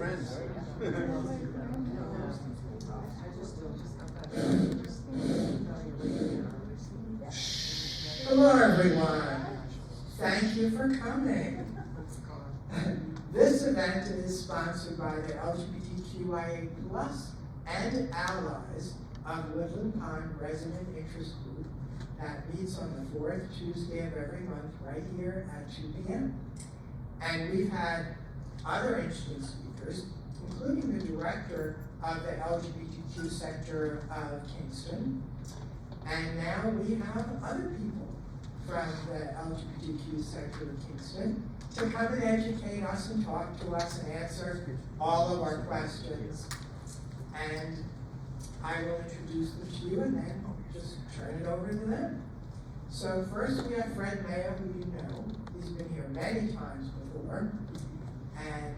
Friends. Hello, everyone. Thank you for coming. This event is sponsored by the LGBTQIA+ and allies of Woodland Pond Resident Interest Group that meets on the fourth Tuesday of every month right here at 2 p.m. And we've had other interesting speakers, including the director of the LGBTQ sector of Kingston. And now we have other people from the LGBTQ sector of Kingston to come and educate us and talk to us and answer all of our questions. And I will introduce them to you and then just turn it over to them. So first we have Fred Mayo, who you know. He's been here many times before. And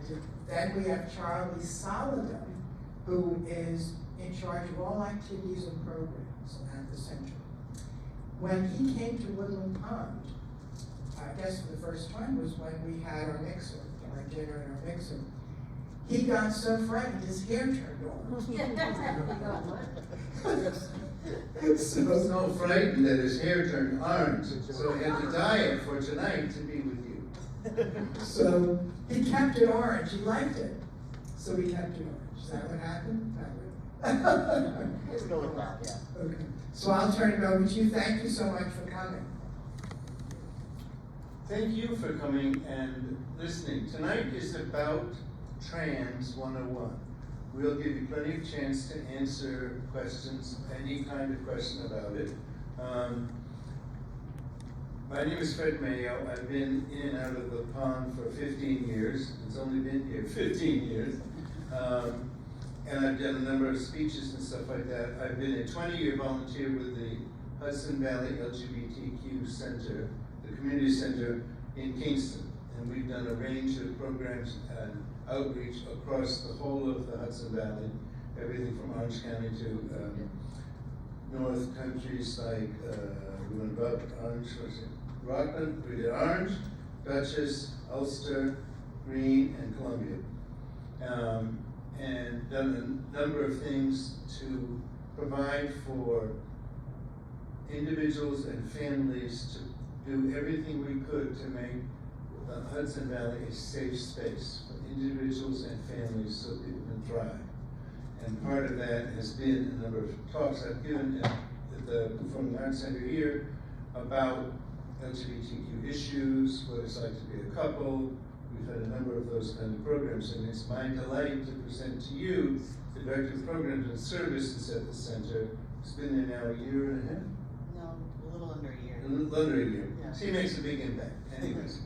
then we have Charlie Solidum, who is in charge of all activities and programs at the center. When he came to Woodland Pond, I guess for the first time was when we had our mixer, our dinner and our mixer. He got so frightened, his hair turned orange. So frightened that his hair turned orange, so he had to dye it for tonight to be with you. So he kept it orange, he liked it. So he kept it orange. Is that what happened? Let's go with that, yeah. Okay. So I'll turn it over to you. Thank you so much for coming. Thank you for coming and listening. Tonight is about Trans 101. We'll give you plenty of chance to answer questions, any kind of question about it. My name is Fred Mayo. I've been in and out of the pond for 15 years. It's only been here 15 years. And I've done a number of speeches and stuff like that. I've been a 20-year volunteer with the Hudson Valley LGBTQ Center, the community center in Kingston. And we've done a range of programs and outreach across the whole of the Hudson Valley, everything from Orange County to north countries like, we went above Orange, was it Rockland? We did Orange, Dutchess, Ulster, Greene, and Columbia. And done a number of things to provide for individuals and families to do everything we could to make the Hudson Valley a safe space for individuals and families so people can thrive. And part of that has been a number of talks I've given at the Performing Arts Center here about LGBTQ issues, what it's like to be a couple. We've had a number of those kind of programs, and it's my delight to present to you the Director of Programs and Services at the center. It's been there now a year and a half? No, a little under a year. A little under a year. Yeah. She makes a big impact. Anyways,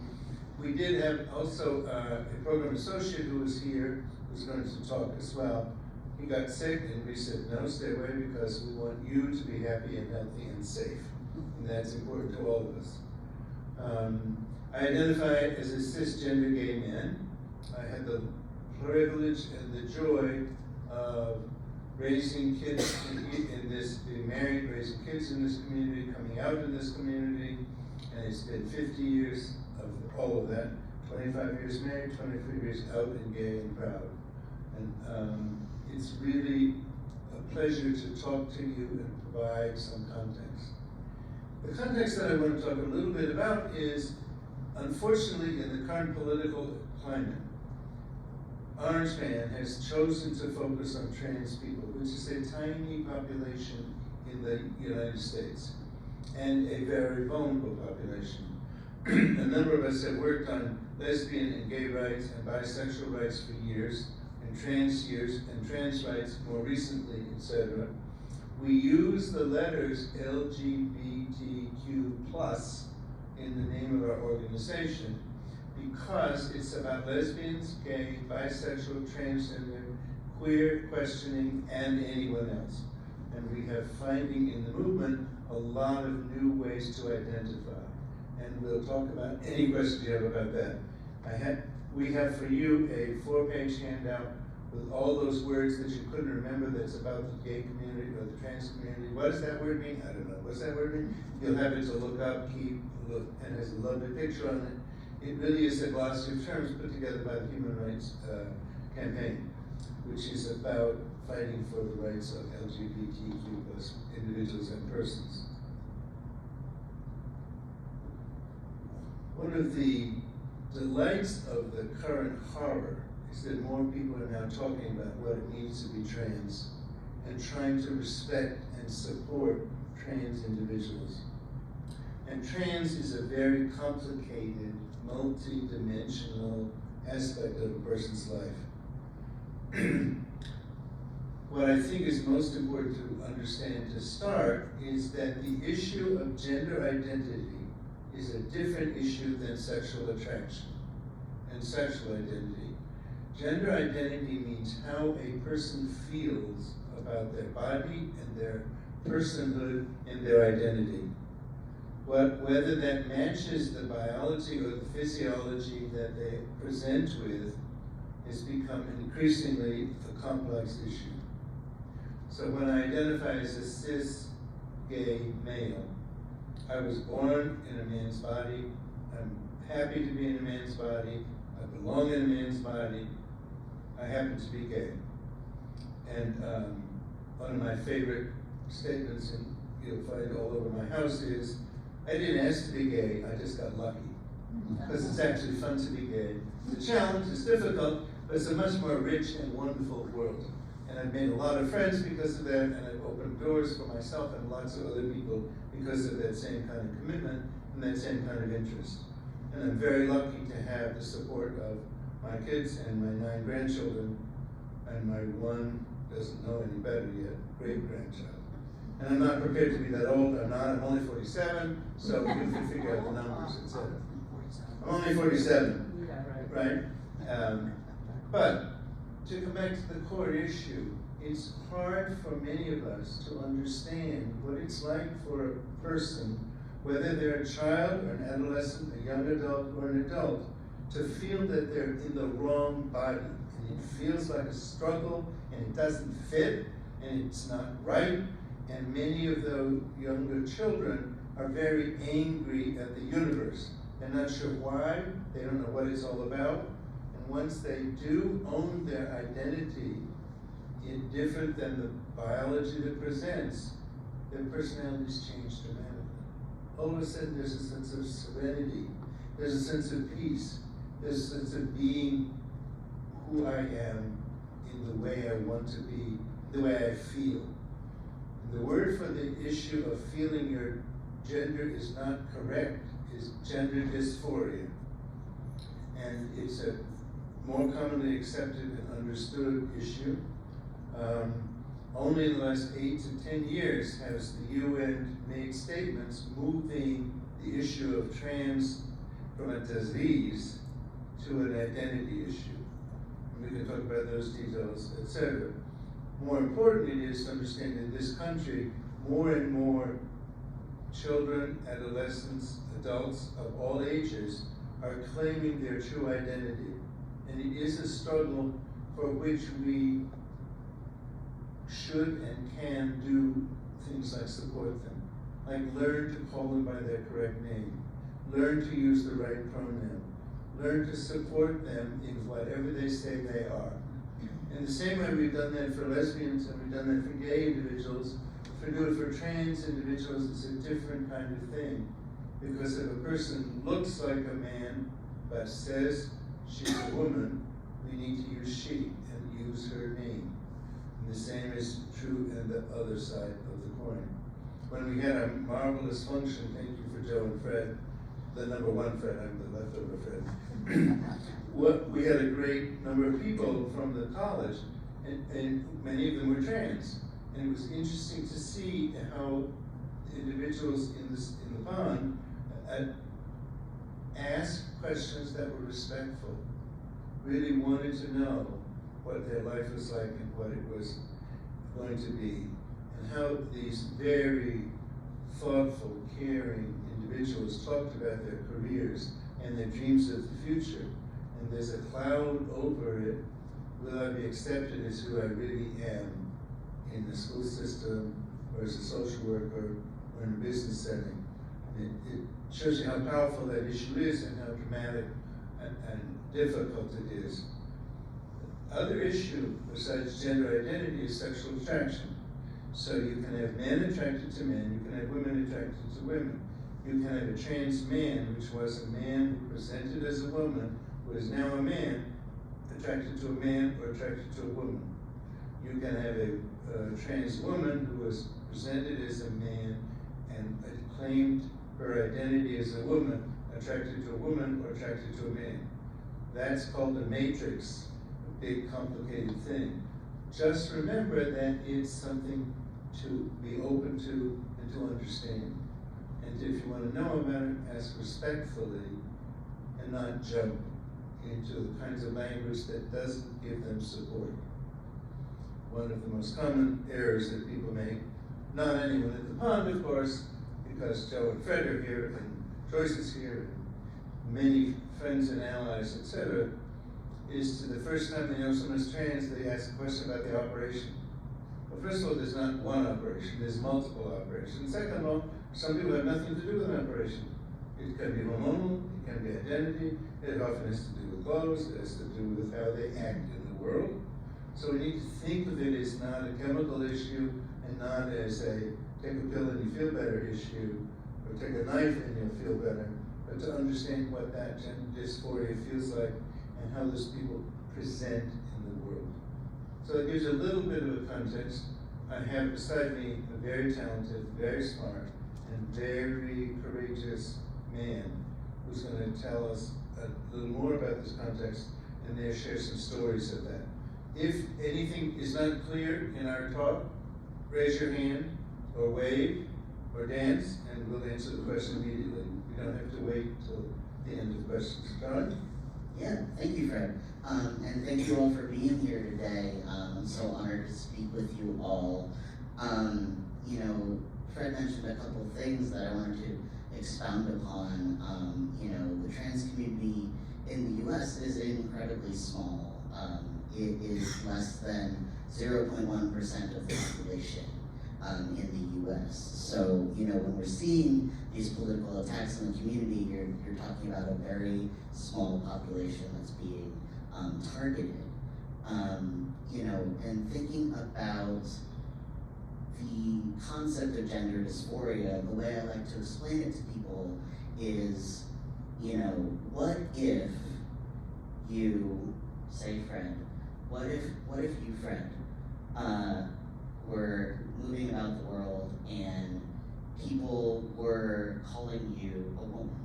we did have also a program associate who was here, who's going to talk as well. He got sick, and we said, no, stay away, because we want you to be happy and healthy and safe. And that's important to all of us. I identify as a cisgender gay man. I had the privilege and the joy of raising kids in this, being married, raising kids in this community, coming out in this community, and it's been 50 years of all of that. 25 years married, 23 years out and gay and proud. And it's really a pleasure to talk to you and provide some context. The context that I want to talk a little bit about is, unfortunately, in the current political climate, Orange Man has chosen to focus on trans people, which is a tiny population in the United States, and a very vulnerable population. A number of us have worked on lesbian and gay rights and bisexual rights for years, and trans rights more recently, etc. We use the letters LGBTQ+ in the name of our organization because it's about lesbians, gay, bisexual, transgender, queer, questioning, and anyone else. And we have finding in the movement a lot of new ways to identify. And we'll talk about any questions you have about that. We have for you a 4-page handout with all those words that you couldn't remember that's about the gay community or the trans community. What does that word mean? I don't know. What's that word mean? You'll have it to look up, look, and has a lovely picture on it. It really is a glossary of terms put together by the Human Rights campaign, which is about fighting for the rights of LGBTQ plus individuals and persons. One of the delights of the current horror is that more people are now talking about what it means to be trans and trying to respect and support trans individuals. And trans is a very complicated, multi-dimensional aspect of a person's life. What I think is most important to understand to start is that the issue of gender identity is a different issue than sexual attraction and sexual identity. Gender identity means how a person feels about their body and their personhood and their identity. Whether that matches the biology or the physiology that they present with has become increasingly a complex issue. So when I identify as a cis gay male, I was born in a man's body. I'm happy to be in a man's body. I belong in a man's body. I happen to be gay. And one of my favorite statements, and you'll find all over my house, is, I didn't ask to be gay, I just got lucky. Because it's actually fun to be gay. It's a challenge, it's difficult, but it's a much more rich and wonderful world. And I've made a lot of friends because of that, and I've opened doors for myself and lots of other people because of that same kind of commitment and that same kind of interest. And I'm very lucky to have the support of my kids and my 9 grandchildren, and my one doesn't know any better yet, great-grandchild. And I'm not prepared to be that old, I'm only 47, so you can figure out the numbers, etc. I'm only 47, right? But to come back to the core issue, it's hard for many of us to understand what it's like for a person, whether they're a child or an adolescent, a young adult or an adult, to feel that they're in the wrong body. And it feels like a struggle, and it doesn't fit, and it's not right. And many of the younger children are very angry at the universe. They're not sure why, they don't know what it's all about. And once they do own their identity, different than the biology that presents, their personalities change dramatically. All of a sudden there's a sense of serenity, there's a sense of peace, there's a sense of being who I am in the way I want to be, the way I feel. And the word for the issue of feeling your gender is not correct is gender dysphoria. And it's a more commonly accepted and understood issue. Only in the last 8 to 10 years has the UN made statements moving the issue of trans from a disease to an identity issue. And we can talk about those details, etc. More important it is to understand that in this country, more and more children, adolescents, adults of all ages are claiming their true identity. And it is a struggle for which we should and can do things like support them, like learn to call them by their correct name, learn to use the right pronoun, learn to support them in whatever they say they are. In the same way we've done that for lesbians and we've done that for gay individuals, if we do it for trans individuals, it's a different kind of thing. Because if a person looks like a man but says she's a woman, we need to use she and use her name. And the same is true on the other side of the coin. When we had our marvelous function, thank you for Joe and Fred, the number 1 Fred, I'm the leftover Fred. We had a great number of people from the college, and many of them were trans. And it was interesting to see how individuals in the pond asked questions that were respectful, really wanted to know what their life was like and what it was going to be, and how these very thoughtful, caring individuals talked about their careers and their dreams of the future. And there's a cloud over it. Will I be accepted as who I really am in the school system, or as a social worker, or in a business setting? It shows you how powerful that issue is and how dramatic and difficult it is. other issue besides gender identity is sexual attraction. So you can have men attracted to men, you can have women attracted to women. You can have a trans man, which was a man who presented as a woman, who is now a man, attracted to a man or attracted to a woman. You can have a trans woman who was presented as a man and claimed her identity as a woman, attracted to a woman or attracted to a man. That's called a matrix, a big complicated thing. Just remember that it's something to be open to and to understand. And if you want to know about it, ask respectfully and not jump into the kinds of language that doesn't give them support. One of the most common errors that people make, not anyone at the pond, of course, because Joe and Fred are here and Joyce is here and many friends and allies, etc., is to the first time they know someone's trans, they ask a question about the operation. Well, first of all, there's not one operation, there's multiple operations. Second of all, some people have nothing to do with an operation. It can be hormonal, it can be identity, it often has to do with clothes, it has to do with how they act in the world. So we need to think of it as not a chemical issue and not as a take a pill and you feel better issue, or take a knife and you'll feel better, but to understand what that gender dysphoria feels like and how those people present in the world. So it gives you a little bit of a context. I have beside me a very talented, very smart, and very courageous man who's going to tell us a little more about this context and then share some stories of that. If anything is not clear in our talk, raise your hand or wave or dance and we'll answer the question immediately. We don't have to wait until the end of questions. John? Yeah, thank you, Fred. And thank you all for being here today. I'm so honored to speak with you all. You know, Fred mentioned a couple of things that I wanted to expound upon. You know, the trans community in the US is incredibly small. It is less than 0.1% of the population in the US. So, you know, when we're seeing these political attacks on the community, you're talking about a very small population that's being targeted. You know, and thinking about the concept of gender dysphoria, the way I like to explain it to people is, you know, what if you, say Fred, what if you, Fred, were moving about the world and people were calling you a woman?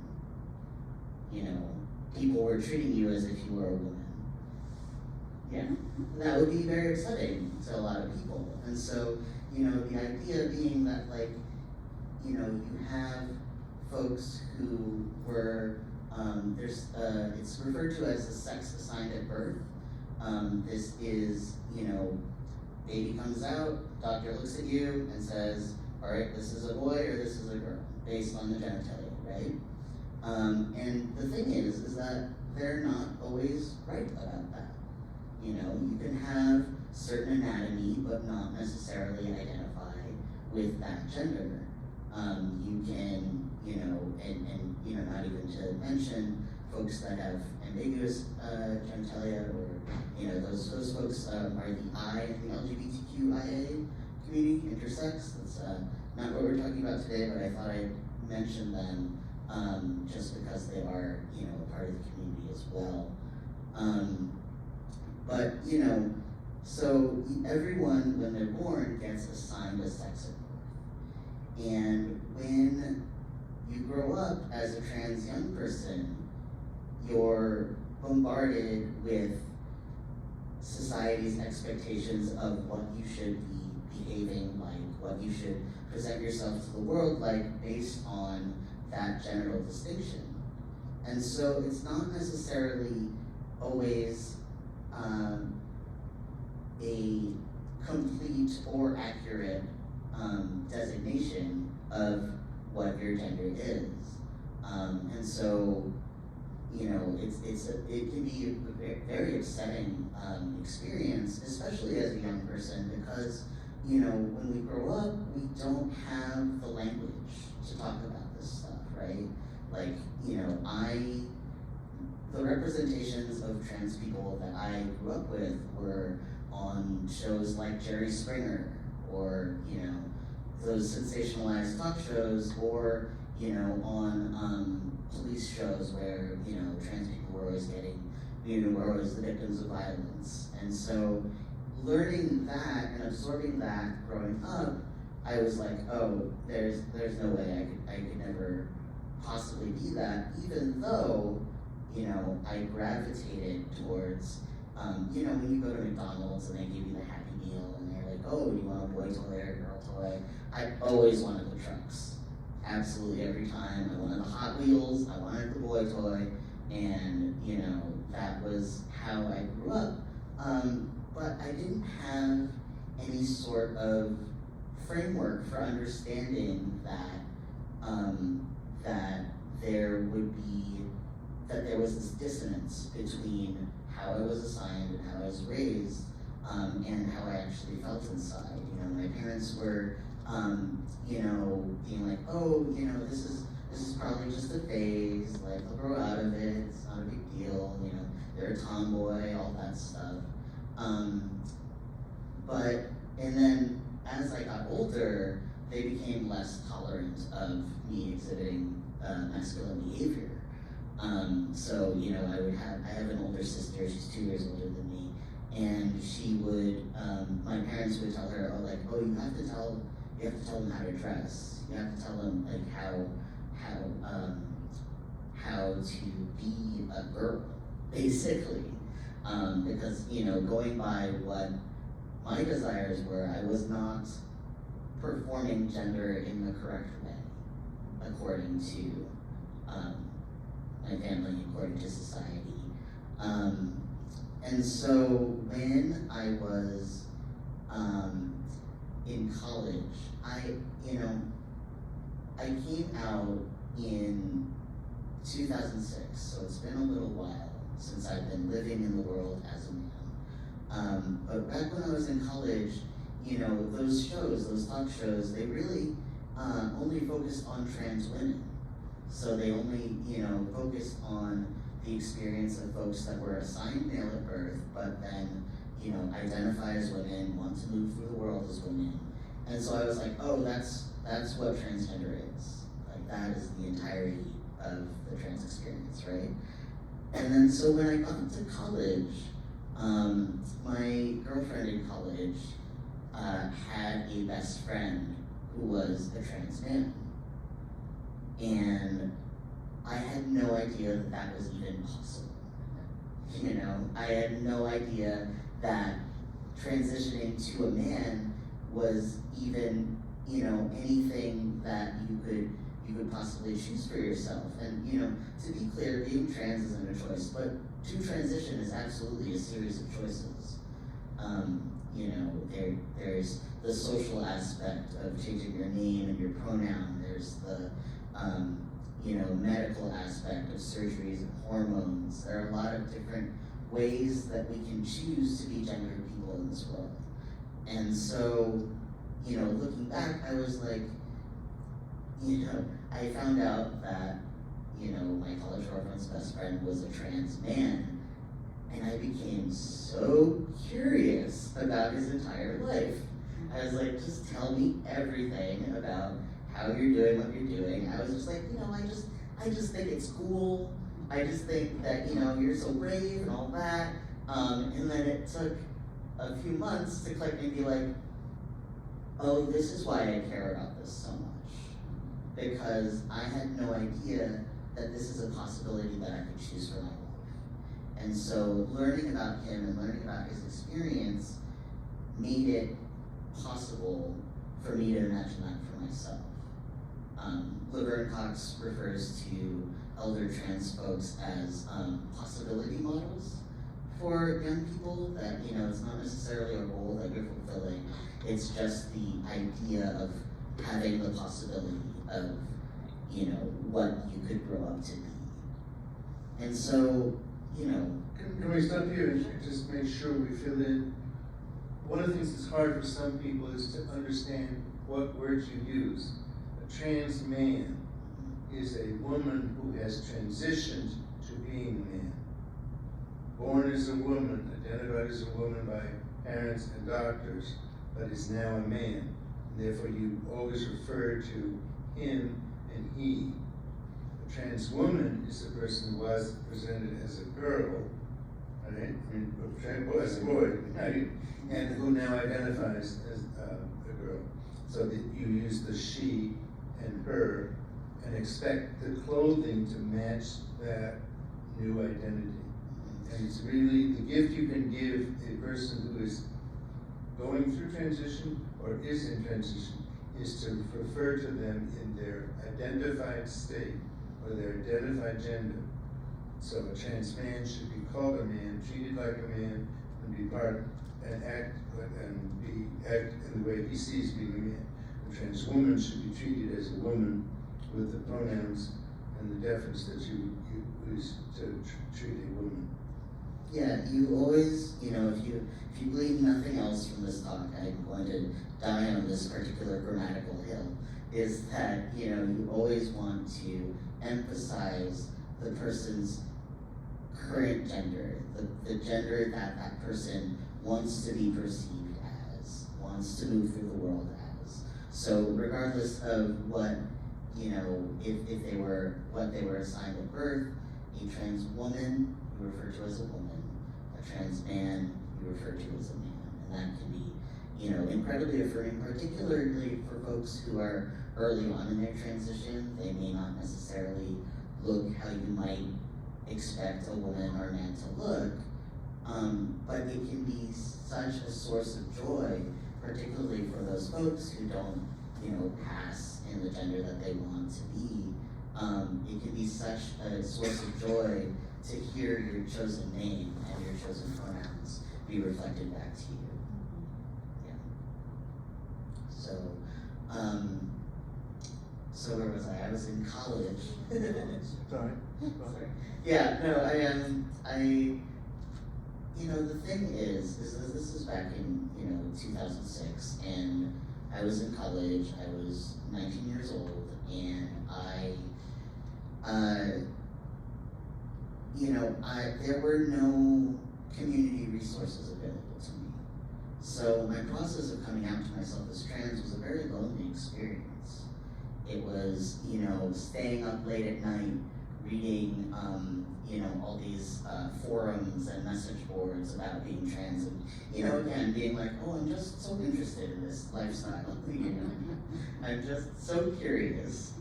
You know, people were treating you as if you were a woman. Yeah, that would be very upsetting to a lot of people. And so, you know, the idea being that, like, you know, you have folks who were, it's referred to as a sex assigned at birth. This is, you know, baby comes out, doctor looks at you and says, all right, this is a boy or this is a girl, based on the genitalia, right? And the thing is that they're not always right about that. You know, you can have certain anatomy, but not necessarily identify with that gender. You can, you know, and you know, not even to mention folks that have ambiguous genitalia, or, you know, those folks are the I in the LGBTQIA community, intersex. That's not what we're talking about today, but I thought I'd mention them just because they are, you know, a part of the community as well. But, you know, so everyone, when they're born, gets assigned a sex at birth. And when you grow up as a trans young person, you're bombarded with society's expectations of what you should be behaving like, what you should present yourself to the world like, based on that genital distinction. And so it's not necessarily always a complete or accurate designation of what your gender is. And so, you know, it can be a very upsetting experience, especially as a young person, because, you know, when we grow up, we don't have the language to talk about this stuff, right? Like, you know, the representations of trans people that I grew up with were on shows like Jerry Springer, or, you know, those sensationalized talk shows, or, you know, on police shows where, you know, trans people were always getting, you know, were always the victims of violence. And so learning that and absorbing that growing up, I was like, oh, there's no way I could never possibly be that, even though, you know, I gravitated towards, you know, when you go to McDonald's and they give you the Happy Meal and they're like, oh, do you want a boy toy or a girl toy? I always wanted the trucks. Absolutely every time. I wanted the Hot Wheels, I wanted the boy toy, and, you know, that was how I grew up. But I didn't have any sort of framework for understanding that, that there was this dissonance between how I was assigned and how I was raised, and how I actually felt inside. You know, my parents were, you know, being like, oh, you know, this is probably just a phase, like, they'll grow out of it, it's not a big deal, you know, they're a tomboy, all that stuff. And then as I got older, they became less tolerant of me exhibiting masculine behavior. So, you know, I have an older sister, she's 2 years older than me, and she would, my parents would tell her, oh, like, oh, you have to tell them how to dress. You have to tell them, like, how to be a girl, basically. Because, you know, going by what my desires were, I was not performing gender in the correct way, according to my family, according to society. And so when I was in college, I came out in 2006, so it's been a little while since I've been living in the world as a man. But back when I was in college, you know, those shows, those talk shows, they really only focused on trans women. So they only, you know, focused on the experience of folks that were assigned male at birth, but then, you know, identify as women, want to move through the world as women. And so I was like, oh, that's what transgender is. Like, that is the entirety of the trans experience, right? And then so when I got to college, my girlfriend in college had a best friend who was a trans man. And I had no idea that that was even possible. You know, I had no idea that transitioning to a man was even, you know, anything that you could possibly choose for yourself. And, you know, to be clear, being trans isn't a choice, but to transition is absolutely a series of choices. You know, there's the social aspect of changing your name and your pronoun. There's the, you know, medical aspect of surgeries and hormones. There are a lot of different ways that we can choose to be gendered people in this world. And so, you know, looking back, I was like, you know, I found out that, you know, my college girlfriend's best friend was a trans man, and I became so curious about his entire life. I was like, just tell me everything about how you're doing what you're doing. I was just like, you know, I just think it's cool. I just think that, you know, you're so brave and all that. And then it took a few months to click and be like, oh, this is why I care about this so much. Because I had no idea that this is a possibility that I could choose for my life. And so learning about him and learning about his experience made it possible for me to imagine that for myself. Laverne Cox refers to elder trans folks as possibility models for young people, that, you know, it's not necessarily a role that you're fulfilling, it's just the idea of having the possibility of, you know, what you could grow up to be. And so, you know. Can we stop here and just make sure we fill in? One of the things that's hard for some people is to understand what words you use. A trans man is a woman who has transitioned to being a man. born as a woman, identified as a woman by parents and doctors, but is now a man. And therefore, you always refer to him and he. A trans woman is a person who was presented as a girl, right? I mean, as a boy, right? And who now identifies as a girl. So that you use the she and her and expect the clothing to match that new identity. And it's really the gift you can give a person who is going through transition or is in transition is to refer to them in their identified state or their identified gender. So a trans man should be called a man, treated like a man, and be part and act in the way he sees being a man. A trans woman should be treated as a woman with the pronouns and the deference that you use to treat a woman. Yeah, you always, if you believe nothing else from this talk, I'm going to die on this particular grammatical hill, is that, you always want to emphasize the person's current gender, the gender that that person wants to be perceived as, wants to move through the world as. So regardless of what, if they were, what they were assigned at birth, a trans woman, you refer to as a woman. A trans man, you refer to as a man. And that can be, incredibly affirming, particularly for folks who are early on in their transition. They may not necessarily look how you might expect a woman or a man to look, but it can be such a source of joy, particularly for those folks who don't, pass in the gender that they want to be. It can be such a source of joy to hear your chosen name and your chosen pronouns be reflected back to you. Yeah. So where was I? I was in college. Sorry. Yeah, no, the thing is that this is back in, 2006, and I was in college. I was 19 years old, and there were no community resources available to me. So my process of coming out to myself as trans was a very lonely experience. It was, staying up late at night, reading, all these forums and message boards about being trans, and, again, being like, oh, I'm just so interested in this lifestyle, I'm just so curious.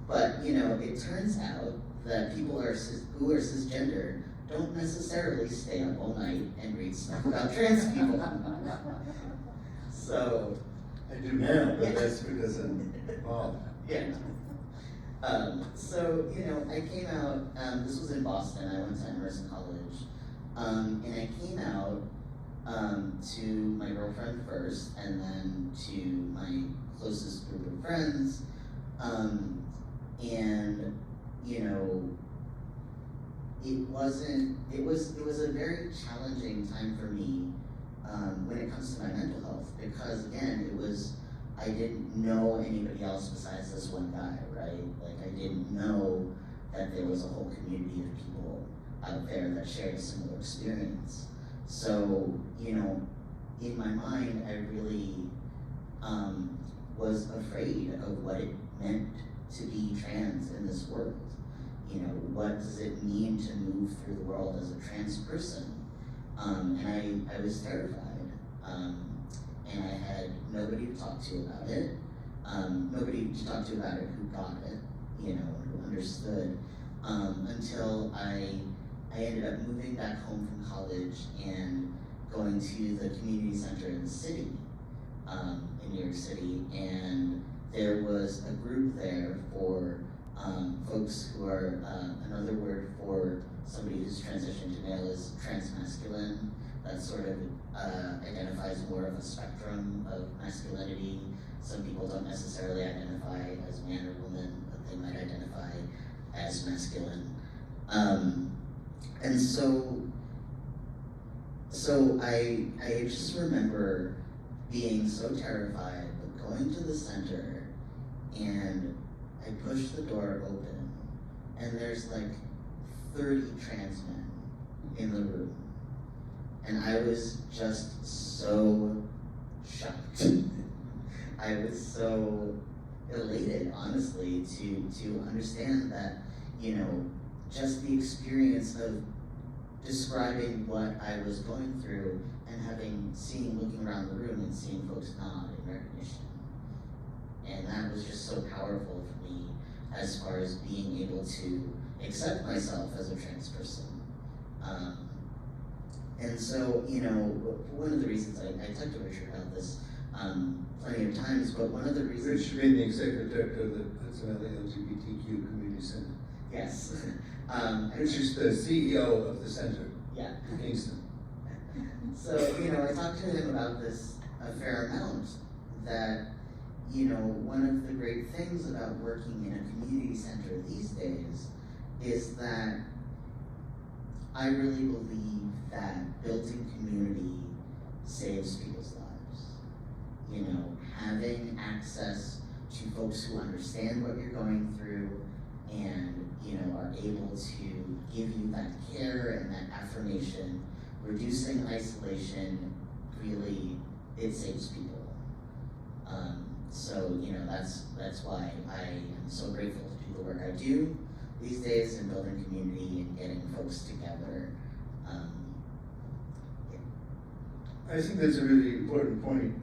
But, it turns out that people who are cisgender don't necessarily stay up all night and read stuff about trans people. So. I do now, but that's because I'm involved. Yeah. So, I came out, this was in Boston, I went to Emerson College, and I came out to my girlfriend first, and then to my closest group of friends, and, it was a very challenging time for me when it comes to my mental health, because again, I didn't know anybody else besides this one guy, right? Like, I didn't know that there was a whole community of people out there that shared a similar experience. So, in my mind, I really was afraid of what it meant to be trans in this world. What does it mean to move through the world as a trans person? And I was terrified. And I had nobody to talk to about it, nobody to talk to about it who got it, who understood, until I ended up moving back home from college and going to the community center in the city, in New York City, and there was a group there for folks who are, another word for somebody who's transitioned to male is transmasculine. That sort of identifies more of a spectrum of masculinity. Some people don't necessarily identify as man or woman, but they might identify as masculine. And so I just remember being so terrified, but going to the center, and I push the door open, and there's like 30 trans men in the room. And I was just so shocked. I was so elated, honestly, to understand that, you know, just the experience of describing what I was going through and looking around the room and seeing folks nod in recognition. And that was just so powerful for me as far as being able to accept myself as a trans person. And so, you know, one of the reasons I talked to Richard about this plenty of times, but one of the reasons— Richard being the executive director of the LGBTQ Community Center. Yes. Richard's the CEO of the center. Yeah. In Kingston. So, you know, I talked to him about this a fair amount, that, you know, one of the great things about working in a community center these days is that I really believe that building community saves people's lives. You know, having access to folks who understand what you're going through and, you know, are able to give you that care and that affirmation, reducing isolation, really, it saves people. So, you know, that's why I am so grateful to do the work I do these days in building community and getting folks together. I think that's a really important point.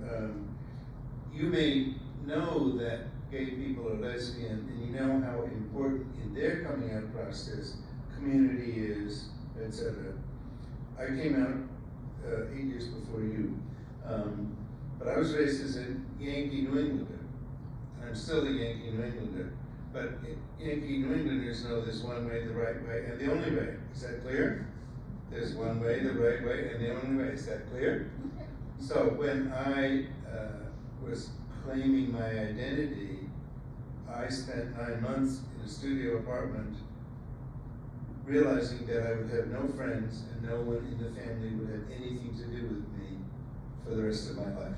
You may know that gay people are lesbian, and you know how important in their coming out process community is, etc. I came out 8 years before you, but I was raised as a Yankee New Englander, and I'm still a Yankee New Englander. But Yankee New Englanders know there's one way, the right way, and the only way. Is that clear? There's one way, the right way, and the only way. Is that clear? So when I was claiming my identity, I spent 9 months in a studio apartment realizing that I would have no friends and no one in the family would have anything to do with me for the rest of my life.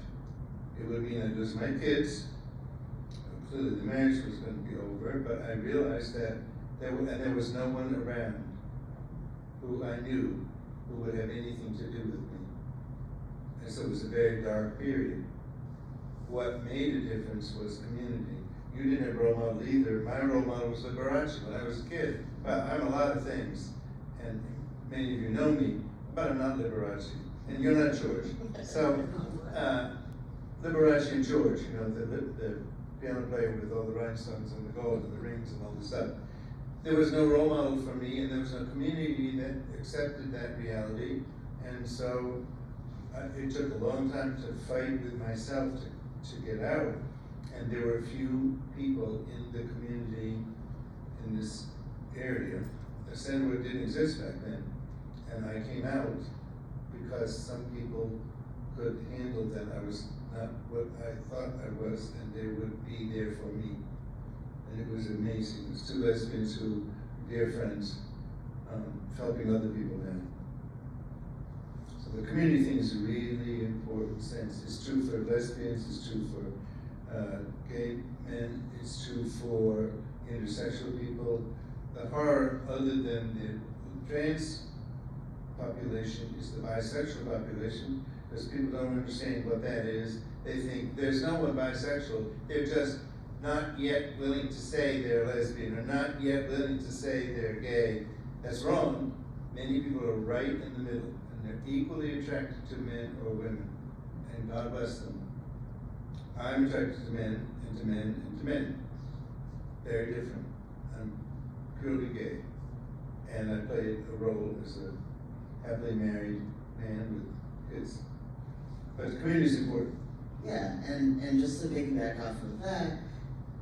It would mean I'd lose my kids. Clearly the marriage was going to be over, but I realized that there was no one around who I knew who would have anything to do with me. And so it was a very dark period. What made a difference was community. You didn't have a role model either. My role model was Liberace when I was a kid. Well, I'm a lot of things, and many of you know me, but I'm not Liberace, and you're not George. So, Liberace and George, you know, the piano player with all the rhinestones and the gold and the rings and all this stuff. There was no role model for me, and there was no community that accepted that reality, and so it took a long time to fight with myself to get out, and there were a few people in the community in this area. The center didn't exist back then, and I came out because some people could handle that I was not what I thought I was, and they would be there for me. And it was amazing. It was two lesbians who were dear friends, helping other people now. So the community thing is a really important sense. It's true for lesbians, it's true for gay men, it's true for intersexual people. The horror, other than the trans population, is the bisexual population, because people don't understand what that is. They think there's no one bisexual, they're just not yet willing to say they're lesbian, or not yet willing to say they're gay. That's wrong. Many people are right in the middle, and they're equally attracted to men or women, and God bless them. I'm attracted to men, and to men, and to men. Very different. I'm purely gay, and I played a role as a happily married man with kids. But the community is important. Yeah, and just to piggyback off of that,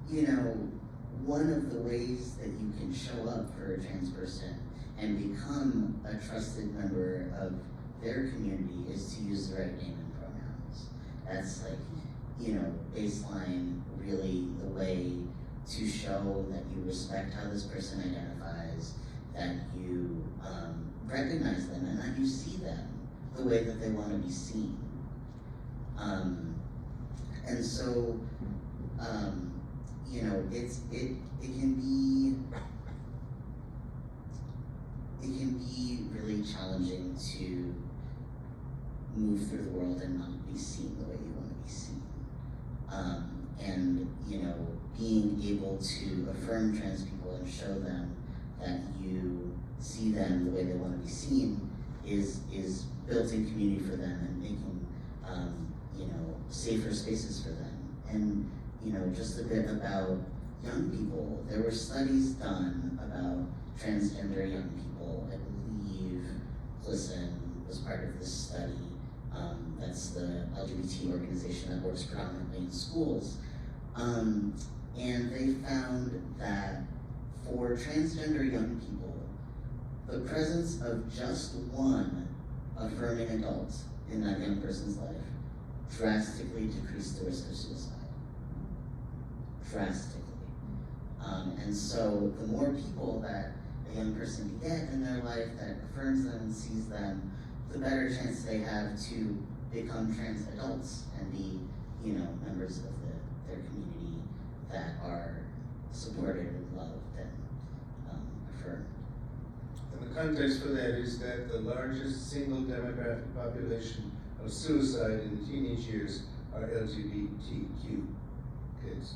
you know, one of the ways that you can show up for a trans person and become a trusted member of their community is to use the right name and pronouns. That's like, you know, baseline, really the way to show that you respect how this person identifies, that you recognize them, and that you see them the way that they want to be seen. And so, you know, it can be it can be really challenging to move through the world and not be seen the way you want to be seen. And, you know, being able to affirm trans people and show them that you see them the way they want to be seen is building community for them and making, you know, safer spaces for them. And, you know, just a bit about young people. There were studies done about transgender young people. I believe Listen was part of this study. That's the LGBT organization that works predominantly in schools. And they found that for transgender young people, the presence of just one affirming adult in that young person's life drastically decreased the risk of suicide. Drastically. And so the more people that a young person can get in their life that affirms them and sees them, the better chance they have to become trans adults and be, you know, members of their community that are supported and loved and affirmed. And the context for that is that the largest single demographic population of suicide in the teenage years are LGBTQ kids.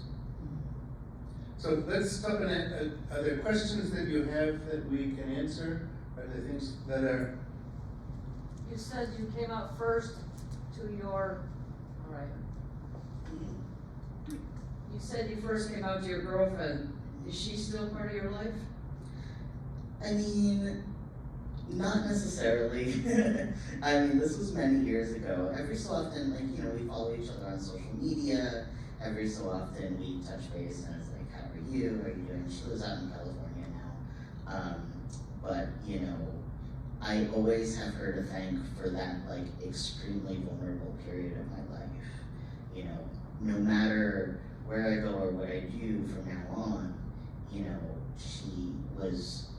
So let's stop and are there questions that you have that we can answer? Are there things that are? You said you came out first to your, all right. You said you first came out to your girlfriend. Is she still part of your life? I mean, not necessarily. I mean, this was many years ago. Every so often, like, you know, we follow each other on social media. Every so often we touch base and it's like, how are you? How are you doing? She lives out in California now. But, you know, I always have her to thank for that, like, extremely vulnerable period of my life. You know, no matter where I go or what I do from now on, you know, she was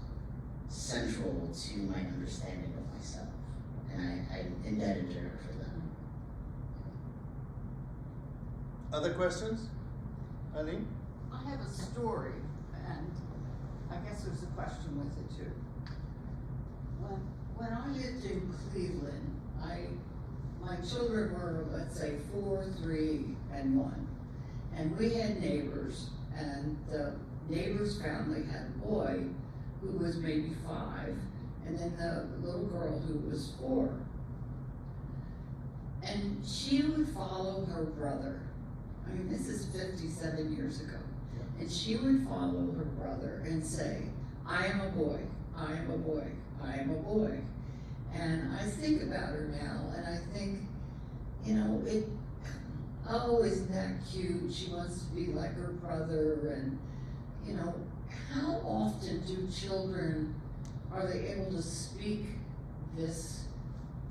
central to my understanding of myself. And I'm indebted to her for that. Other questions? Eileen? I have a story, and I guess there's a question with it too. When I lived in Cleveland, my children were, let's say, 4, 3, and 1. And we had neighbors, and the neighbor's family had a boy who was maybe 5, and then the little girl who was 4. And she would follow her brother. I mean, this is 57 years ago. Yeah. And she would follow her brother and say, I am a boy, I am a boy, I am a boy. And I think about her now, and I think, you know, oh, isn't that cute? She wants to be like her brother, and, you know, how often do children, are they able to speak this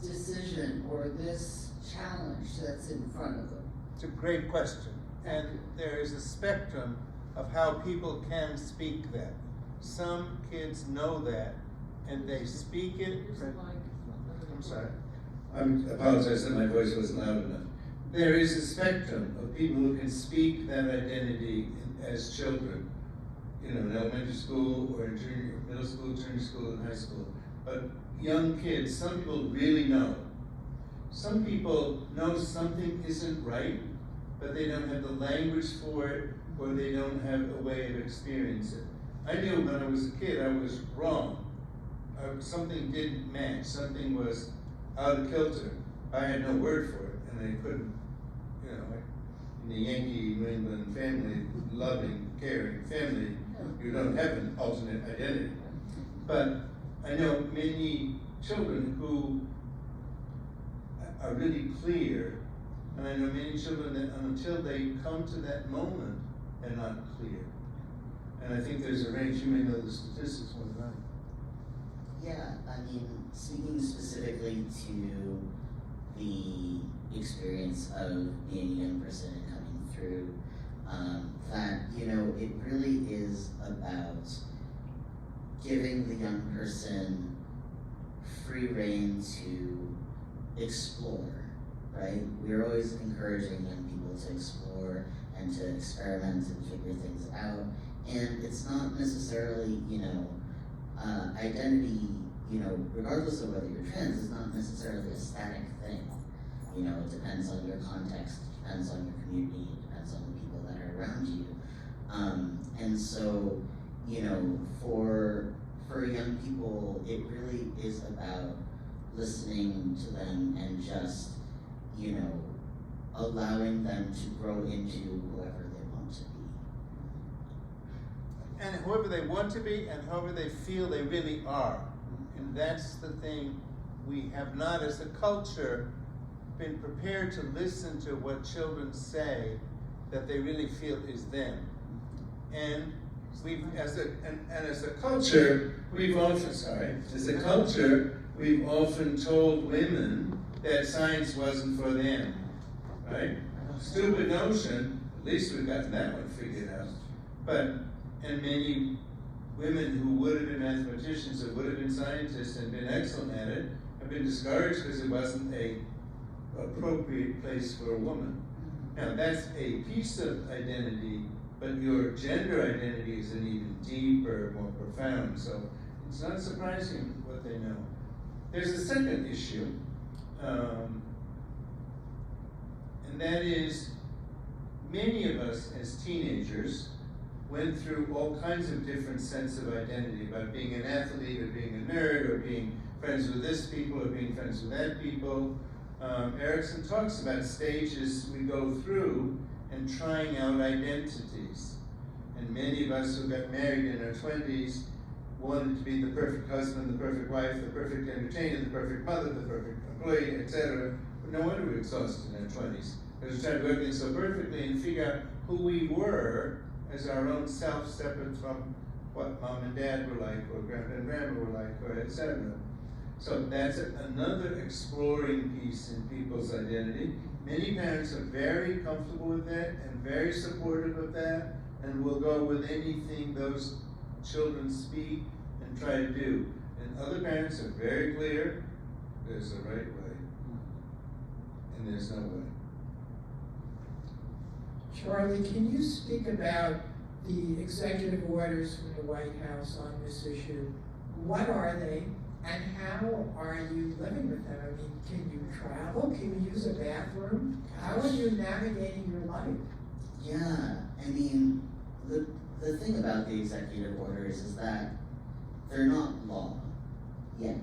decision or this challenge that's in front of them? It's a great question. And there is a spectrum of how people can speak that. Some kids know that and they speak it. I'm sorry. I apologize that my voice wasn't loud enough. There is a spectrum of people who can speak that identity as children, you know, in elementary school or in junior, middle school, junior school, and high school. But young kids, some people really know. Some people know something isn't right, but they don't have the language for it, or they don't have a way of experiencing it. I knew when I was a kid I was wrong. Something didn't match, something was out of kilter. I had no word for it, and I couldn't, you know, in the Yankee New England family, loving, caring family, you don't have an alternate identity. But I know many children who are really clear, and I know many children that until they come to that moment are not clear. And I think there's a range, you may know the statistics more than I. Yeah, I mean, speaking specifically to the experience of being a young person and coming through, that, you know, it really is about giving the young person free rein to explore, right? We're always encouraging young people to explore and to experiment and figure things out. And it's not necessarily, you know, identity you know, regardless of whether you're trans, is not necessarily a static thing. You know, it depends on your context, it depends on your community, it depends on the people that are around you. And so, you know, for young people, it really is about listening to them and just, you know, allowing them to grow into whoever they want to be. And whoever they want to be and whoever they feel they really are. And that's the thing, we have not as a culture been prepared to listen to what children say that they really feel is them. And we've, as a culture, we've often told women that science wasn't for them, right? Stupid notion, at least we've gotten that one figured out. And many women who would have been mathematicians or would have been scientists and been excellent at it have been discouraged because it wasn't a appropriate place for a woman. Now that's a piece of identity, but your gender identity is an even deeper, more profound, so it's not surprising what they know. There's a second issue, and that is many of us as teenagers went through all kinds of different sense of identity about being an athlete or being a nerd or being friends with this people or being friends with that people. Erickson talks about stages we go through and trying out identities. And many of us who got married in our 20s wanted to be the perfect husband, the perfect wife, the perfect entertainer, the perfect mother, the perfect employee, etc. But no wonder we're exhausted in our 20s. Because we're trying to do everything so perfectly and figure out who we were as our own self, separate from what mom and dad were like, or grandpa and grandma were like, or etc. So that's another exploring piece in people's identity. Many parents are very comfortable with that and very supportive of that and will go with anything those children speak and try to do. And other parents are very clear, there's a right way and there's no way. Charlie, can you speak about the executive orders from the White House on this issue? What are they, and how are you living with them? I mean, can you travel? Can you use a bathroom? How are you navigating your life? Yeah, I mean, the thing about the executive orders is that they're not law yet.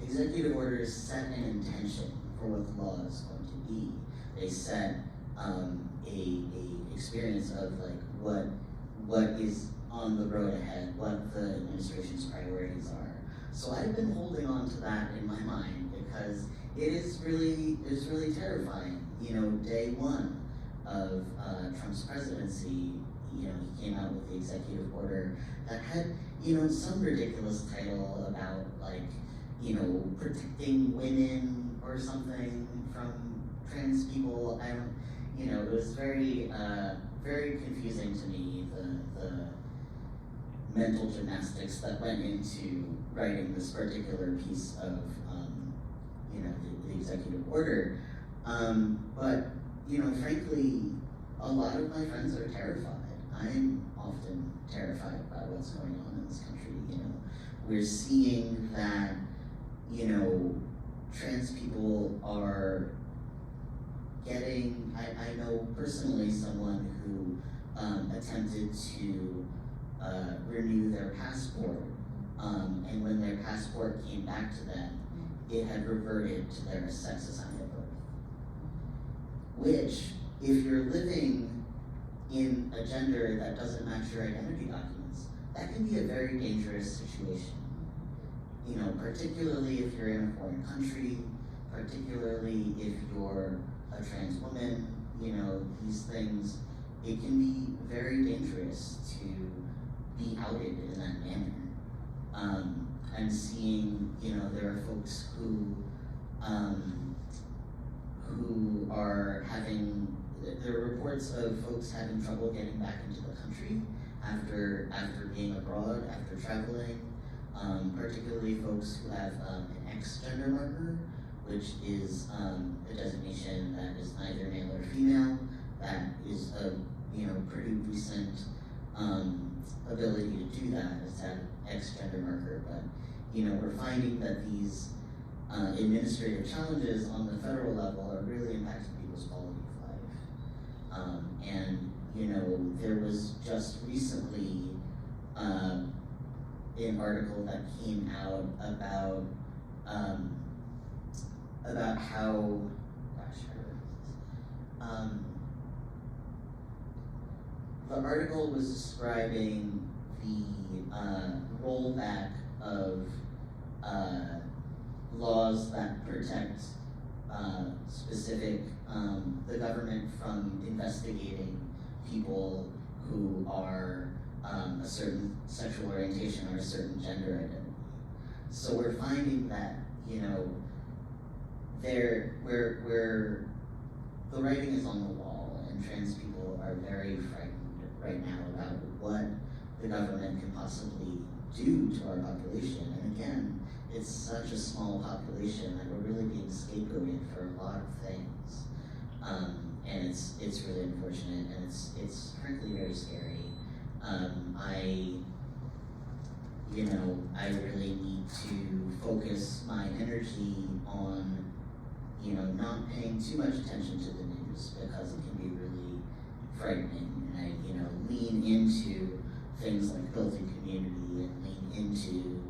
Executive orders set an intention for what the law is going to be. They set a experience of like what is on the road ahead, what the administration's priorities are. So I've been holding on to that in my mind because it is really terrifying. You know, day one of Trump's presidency, you know, he came out with the executive order that had, you know, some ridiculous title about like, you know, protecting women or something from trans people. I don't, you know, it was very confusing to me, the mental gymnastics that went into writing this particular piece of, you know, the executive order. But, you know, frankly, a lot of my friends are terrified. I'm often terrified about what's going on in this country, you know. We're seeing that, you know, trans people are getting, I know personally someone who attempted to renew their passport, and when their passport came back to them, it had reverted to their sex assigned at birth. Which, if you're living in a gender that doesn't match your identity documents, that can be a very dangerous situation. You know, particularly if you're in a foreign country, particularly if you're a trans woman, you know, these things, it can be very dangerous to be outed in that manner. And seeing, you know, there are folks who are having, there are reports of folks having trouble getting back into the country after being abroad, after traveling, particularly folks who have an X gender marker, which is a designation that is neither male or female, that is a, you know, pretty recent ability to do that, is to have an X gender marker, but we're finding that these administrative challenges on the federal level are really impacting people's quality of life. And there was just recently an article that came out about how, gosh, the article was describing the rollback of laws that protect the government from investigating people who are a certain sexual orientation or a certain gender identity. So we're finding that, the writing is on the wall, and trans people are very frightened right now about what the government can possibly do to our population. And again, it's such a small population that we're really being scapegoated for a lot of things. And it's really unfortunate, and it's frankly very scary. I really need to focus my energy on, not paying too much attention to the news, because it can be really frightening. And I, lean into things like building community, and lean into,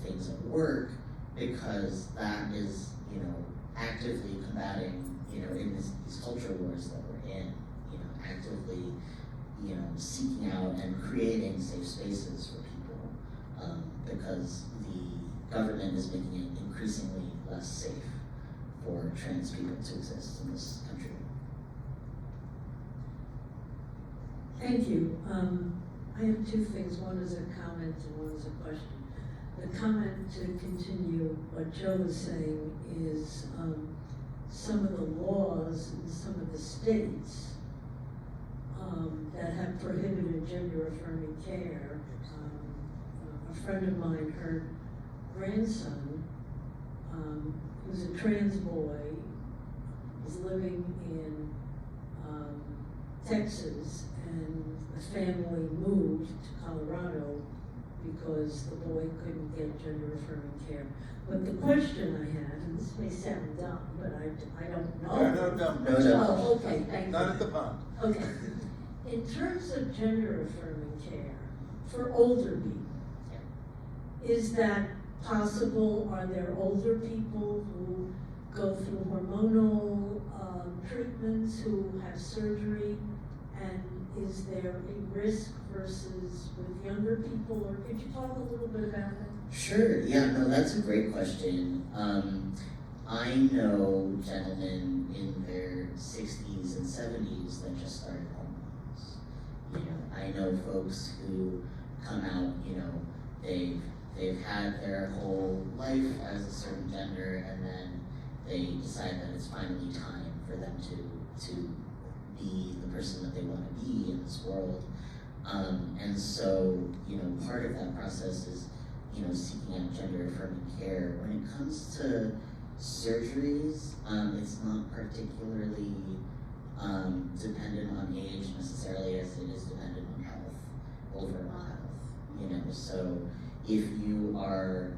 things at work, because that is, actively combating, in these culture wars that we're in, actively, seeking out and creating safe spaces for people, because the government is making it increasingly less safe for trans people to exist in this country. Thank you. I have two things. One is a comment and one is a question. The comment, to continue what Joe was saying, is some of the laws in some of the states that have prohibited gender-affirming care. A friend of mine, her grandson, who's a trans boy, is living in Texas, and the family moved to Colorado because the boy couldn't get gender-affirming care. But the question I have, and this may sound dumb, but I don't know. No dumb. Oh, okay, thank you. Not at the pond. Okay. In terms of gender-affirming care for older people, is that possible? Are there older people who go through hormonal treatments, who have surgery, and is there a risk versus with younger people? Or could you talk a little bit about that? Sure, yeah, no, that's a great question. I know gentlemen in their 60s and 70s that just started hormones. I know folks who come out, they've had their whole life as a certain gender, and then they decide that it's finally time for them to be the person that they want to be in this world. And so, part of that process is, seeking out gender-affirming care. When it comes to surgeries, it's not particularly dependent on age necessarily, as it is dependent on health, overall health. So if you are,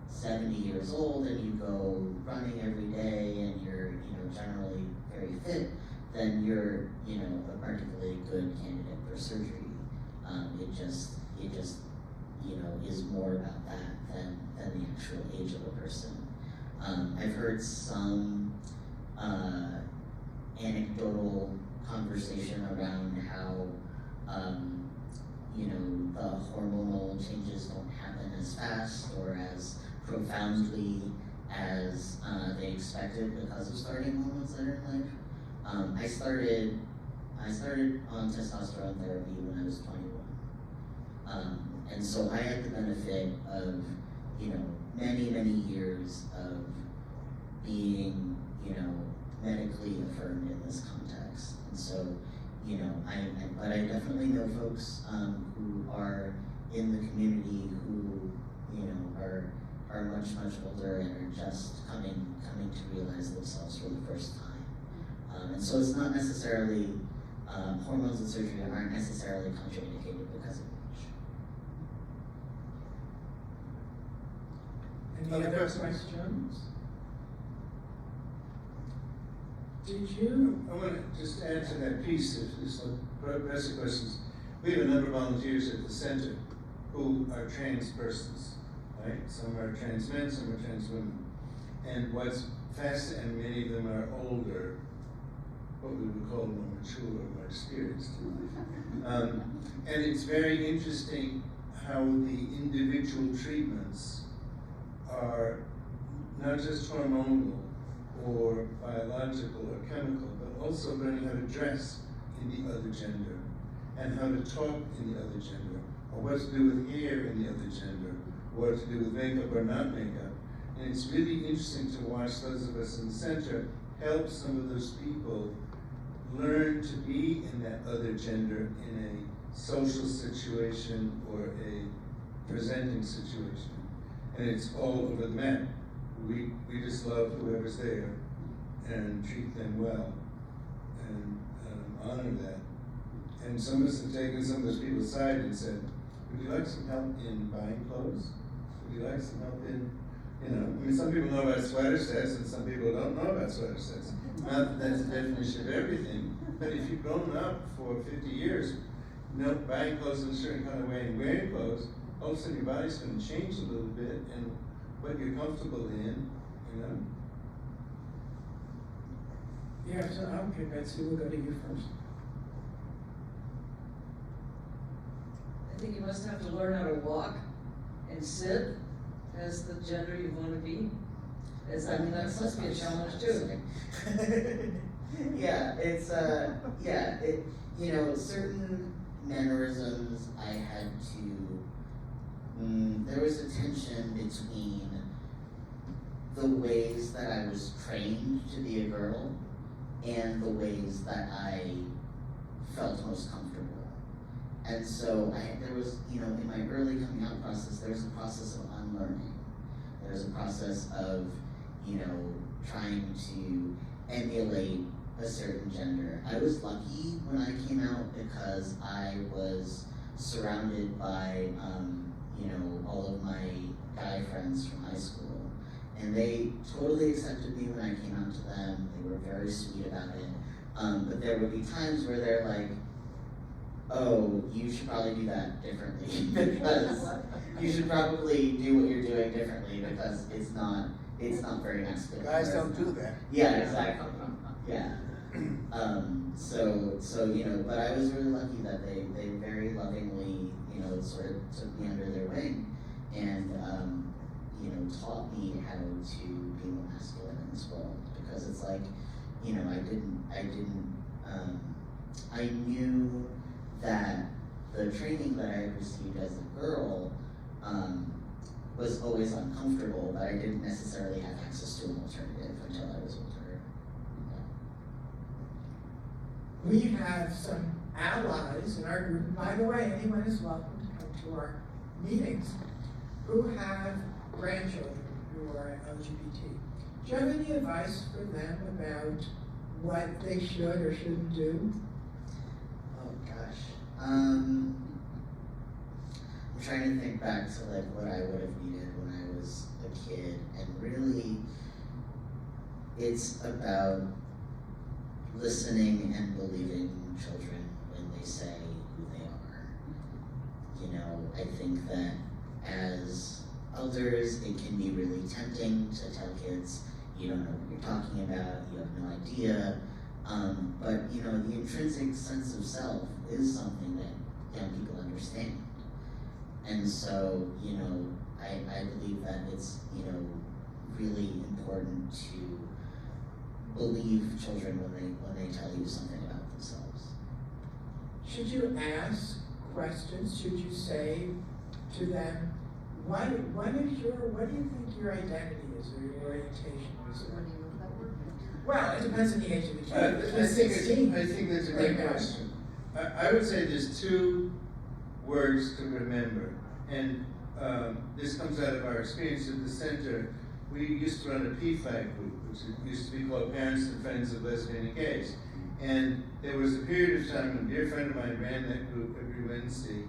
70 years old and you go running every day and you're, generally very fit, then you're, a particularly good candidate for surgery. It just is more about that than the actual age of a person. I've heard some anecdotal conversation around how, the hormonal changes don't happen as fast or as profoundly as they expected because of starting hormones later in life. I started on testosterone therapy when I was 21. And so I had the benefit of, many, many years of being, medically affirmed in this context. And so, but I definitely know folks who are in the community who, are much, much older and are just coming to realize themselves for the first time. And so it's not necessarily, hormones and surgery aren't necessarily contraindicated because of age. Any Other other questions? questions? Did you? I want to just add to that piece, if there's no pressing questions. We have a number of volunteers at the center who are trans persons, right? Some are trans men, some are trans women. And what's fascinating, and many of them are older, what we would call more mature, more experienced. And it's very interesting how the individual treatments are not just hormonal or biological or chemical, but also learning how to dress in the other gender, and how to talk in the other gender, or what to do with hair in the other gender, or what to do with makeup or not makeup. And it's really interesting to watch those of us in the center help some of those people learn to be in that other gender in a social situation or a presenting situation. And it's all over the map. We just love whoever's there and treat them well and honor that. And some of us have taken some of those people aside and said, would you like some help in buying clothes? Would you like some help in, I mean, some people know about sweater sets and some people don't know about sweater sets. Not that that's the definition of everything, but if you've grown up for 50 years, buying clothes in a certain kind of way and wearing clothes, all of a sudden your body's going to change a little bit, and what you're comfortable in, Yeah, so okay, Betsy, we'll go to you first. I think you must have to learn how to walk and sit as the gender you want to be. That must be a challenge too. Yeah, it's certain mannerisms I had to, there was a tension between the ways that I was trained to be a girl and the ways that I felt most comfortable. And so there was, in my early coming out process, there was a process of unlearning. There was a process of, trying to emulate a certain gender. I was lucky when I came out because I was surrounded by, all of my guy friends from high school. And they totally accepted me when I came out to them. They were very sweet about it. But there would be times where they're like, oh, you should probably do that differently because you should probably do what you're doing differently because it's not very masculine. Guys don't do that. Yeah, exactly. Yeah. But I was really lucky that they very lovingly, sort of took me under their wing and, taught me how to be more masculine in this world because it's like, I knew that the training that I received as a girl, was always uncomfortable, but I didn't necessarily have access to an alternative until I was older. We have some allies in our group. By the way, anyone is welcome to come to our meetings who have grandchildren who are LGBT. Do you have any advice for them about what they should or shouldn't do? Oh gosh. I'm trying to think back to what I would have needed when I was a kid, and really it's about listening and believing children when they say who they are. I think that as elders, it can be really tempting to tell kids, you don't know what you're talking about, you have no idea. But the intrinsic sense of self is something that young people understand. And so, I believe that it's, really important to believe children when they tell you something about themselves. Should you ask questions? Should you say to them, what do you think your identity is or your orientation is? Well, it depends on the age of the kid. I think that's a great question. I would say there's two words to remember, and this comes out of our experience at the center. We used to run a PFAG group, which used to be called Parents and Friends of Lesbian and Gays. And there was a period of time when a dear friend of mine ran that group every Wednesday,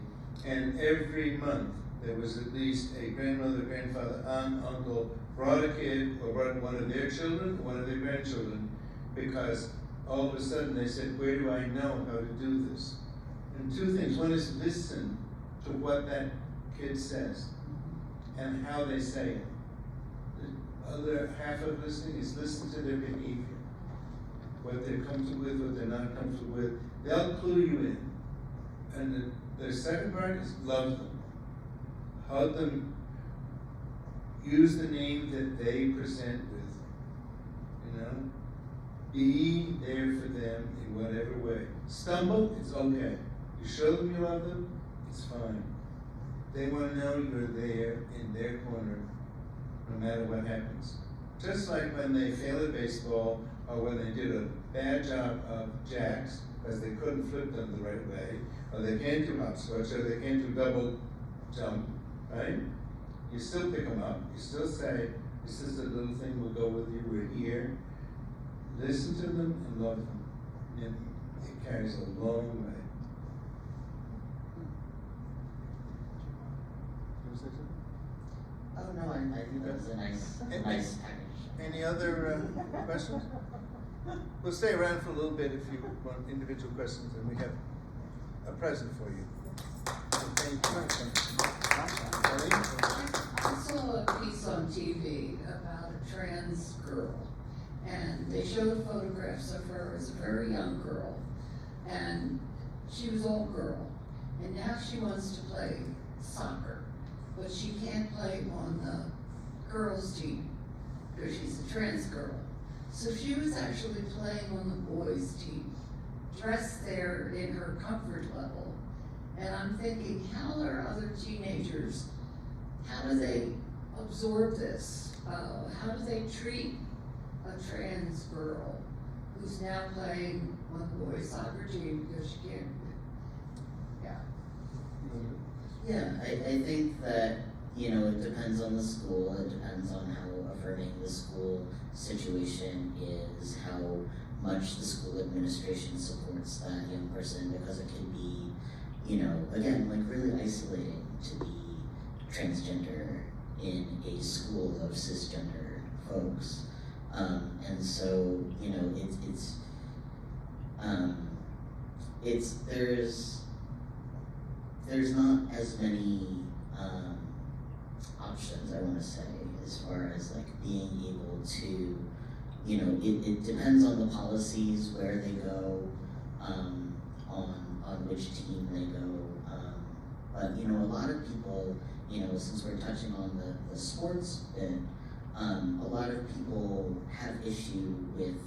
and every month there was at least a grandmother, grandfather, aunt, uncle, brought a kid, or brought one of their children, or one of their grandchildren, because all of a sudden they said, where do I know how to do this? And two things. One is listen to what that kid says and how they say it. The other half of listening is listen to their behavior, what they're comfortable with, what they're not comfortable with. They'll clue you in. And the second part is love them. Hug them. Use the name that they present with. You know? Be there for them in whatever way. Stumble, it's okay. You show them you love them, it's fine. They want to know you're there in their corner, no matter what happens. Just like when they fail at baseball, or when they did a bad job of jacks, because they couldn't flip them the right way, or they can't do hopscotch, or they can't do double jump, right? You still pick them up. You still say, this is a little thing, we'll go with you, we're here. Listen to them and love them. And it carries a long way. You want to say something? Oh, no, I think that was a nice package. Any other questions? We'll stay around for a little bit if you want individual questions, and we have a present for you. Thank you. I saw a piece on TV about a trans girl, and they showed photographs of her as a very young girl, and she was all girl, and now she wants to play soccer, but she can't play on the girls' team because she's a trans girl. So she was actually playing on the boys' team, dressed there in her comfort level. And I'm thinking, how are other teenagers, how do they absorb this? How do they treat a trans girl who's now playing on the boys' soccer team because she can't? Yeah, I think that, you know, it depends on the school, it depends on how affirming the school situation is, how much the school administration supports that young person, because it can be, you know, again, like really isolating to be transgender in a school of cisgender folks. And so, you know, there's not as many options, I want to say, as far as like being able to, you know, it depends on the policies where they go, on which team they go. But you know, a lot of people, you know, since we're touching on the sports bit, a lot of people have issue with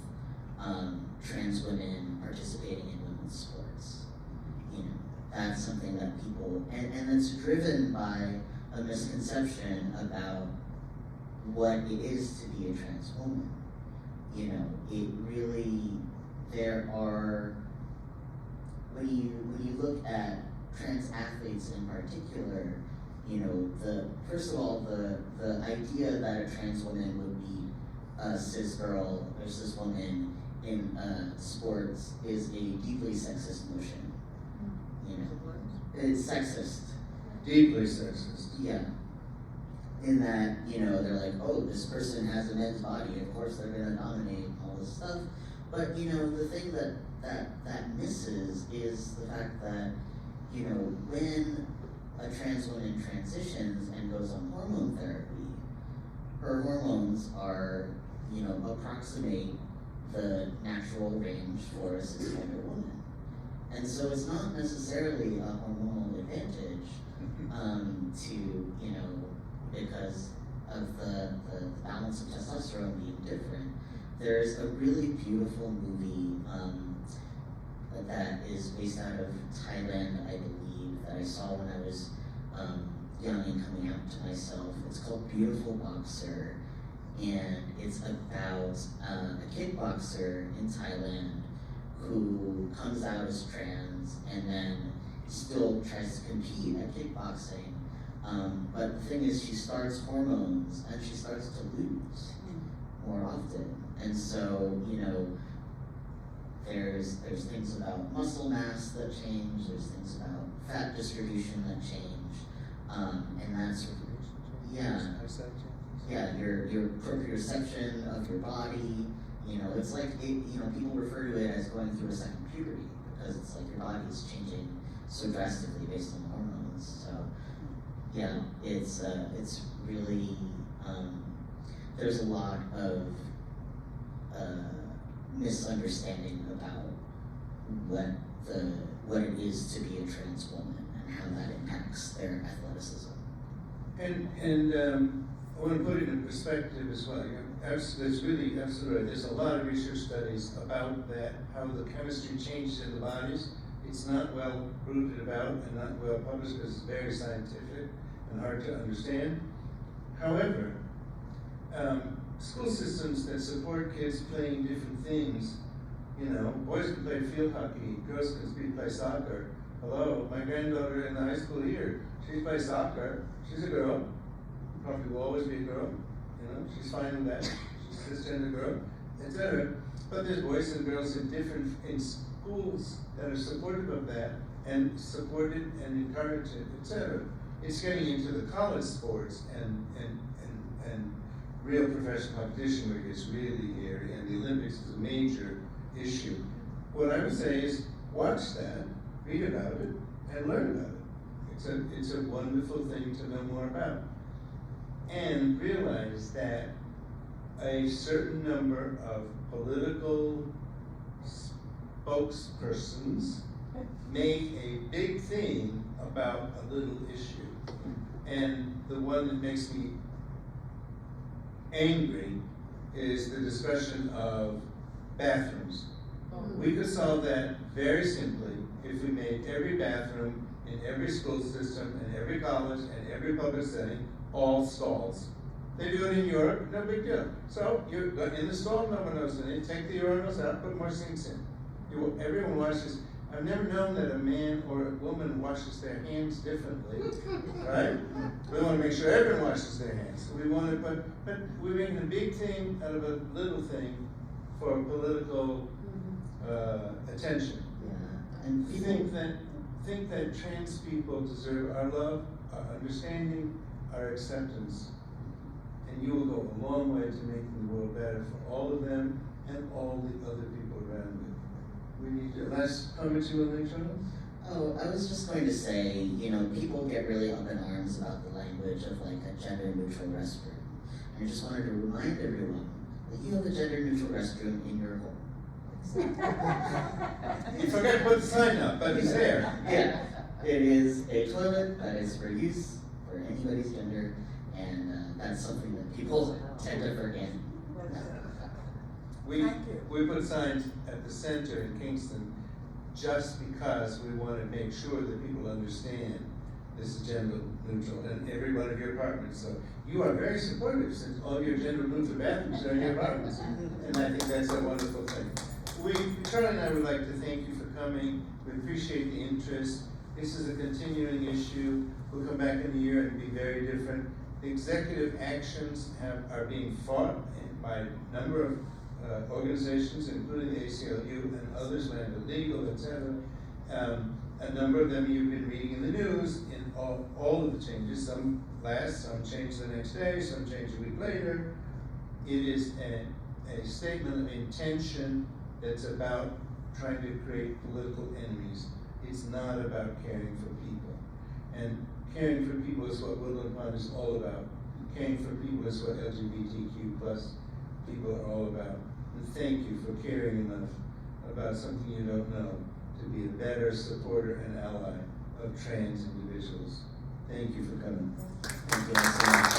trans women participating in women's sports. You know, that's something that people, and it's driven by a misconception about what it is to be a trans woman. You know, it really, there are, when you look at trans athletes in particular, you know, first of all, the idea that a trans woman would be a cis girl or cis woman in sports is a deeply sexist notion. You know, it's sexist. Deeply sexist. Yeah. In that, you know, they're like, oh, this person has a men's body, of course they're gonna dominate all this stuff. But, you know, the thing that misses is the fact that, you know, when a trans woman transitions and goes on hormone therapy, her hormones are, you know, approximate the natural range for a cisgender woman. And so it's not necessarily a hormonal advantage to, you know, because of the balance of testosterone being different. There's a really beautiful movie that is based out of Thailand, I believe, that I saw when I was young and coming out to myself. It's called Beautiful Boxer, and it's about a kickboxer in Thailand who comes out as trans and then still tries to compete at kickboxing. But the thing is, she starts hormones and she starts to lose more often. And so, you know, there's things about muscle mass that change, there's things about fat distribution that change. And that's, yeah, your proprioception of your body, you know, it's like, people refer to it as going through a second puberty, because it's like your body is changing so drastically based on hormones, so, yeah, it's really, there's a lot of, misunderstanding about what it is to be a trans woman and how that impacts their athleticism. And I want to put it in perspective as well. That's really absolutely right. There's a lot of research studies about that, how the chemistry changes in the bodies. It's not well rooted about and not well published because it's very scientific and hard to understand. However, school systems that support kids playing different things, boys can play field hockey, girls can play soccer. Hello, my granddaughter in the high school here, she plays soccer. She's a girl, probably will always be a girl. She's fine with that. She's a cisgender girl, etc. But there's boys and girls in schools that are supportive of that and support it and encourage it, etc. It's getting into the college sports and real professional competition where it gets really hairy, and the Olympics is a major issue. What I would say is watch that, read about it, and learn about it. It's a wonderful thing to know more about. And realize that a certain number of political spokespersons make a big thing about a little issue. And the one that makes me angry is the discussion of bathrooms. We could solve that very simply if we made every bathroom in every school system, in every college, and every public setting, all stalls. They do it in Europe, no big deal. So you're in the stall, no one knows it. Take the urinals out, put more sinks in. Everyone washes. I've never known that a man or a woman washes their hands differently, right? We want to make sure everyone washes their hands. We want to but we're making a big thing out of a little thing for political attention. Yeah, and Think that trans people deserve our love, our understanding, our acceptance, and you will go a long way to making the world better for all of them and all the other people around them. We need your last comment you will make, John? Oh, I was just going to say, people get really up in arms about the language of like a gender-neutral restroom. And I just wanted to remind everyone that you have a gender-neutral restroom in your home. You forgot to put the sign up, but it's there. Yeah, it is a toilet that is for use for anybody's gender, and that's something that people tend to forget. We put signs at the center in Kingston just because we want to make sure that people understand this is gender neutral in every one of your apartments. So you are very supportive since all your gender neutral bathrooms are in your apartments. And I think that's a wonderful thing. Charlie and I would like to thank you for coming. We appreciate the interest. This is a continuing issue. We'll come back in a year and be very different. The executive actions are being fought by a number of organizations, including the ACLU and others, Land Illegal, etc. A number of them you've been reading in the news in all of the changes. Some last, some change the next day, some change a week later. It is a statement of intention that's about trying to create political enemies. It's not about caring for people. And caring for people is what Woodland Pond is all about. Caring for people is what LGBTQ+ people are all about. And thank you for caring enough about something you don't know to be a better supporter and ally of trans individuals. Thank you for coming. Thank you all so much.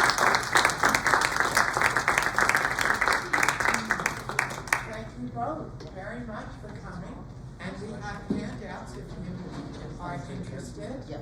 Thank you both very much for coming. And we have handouts if you are interested. Yep.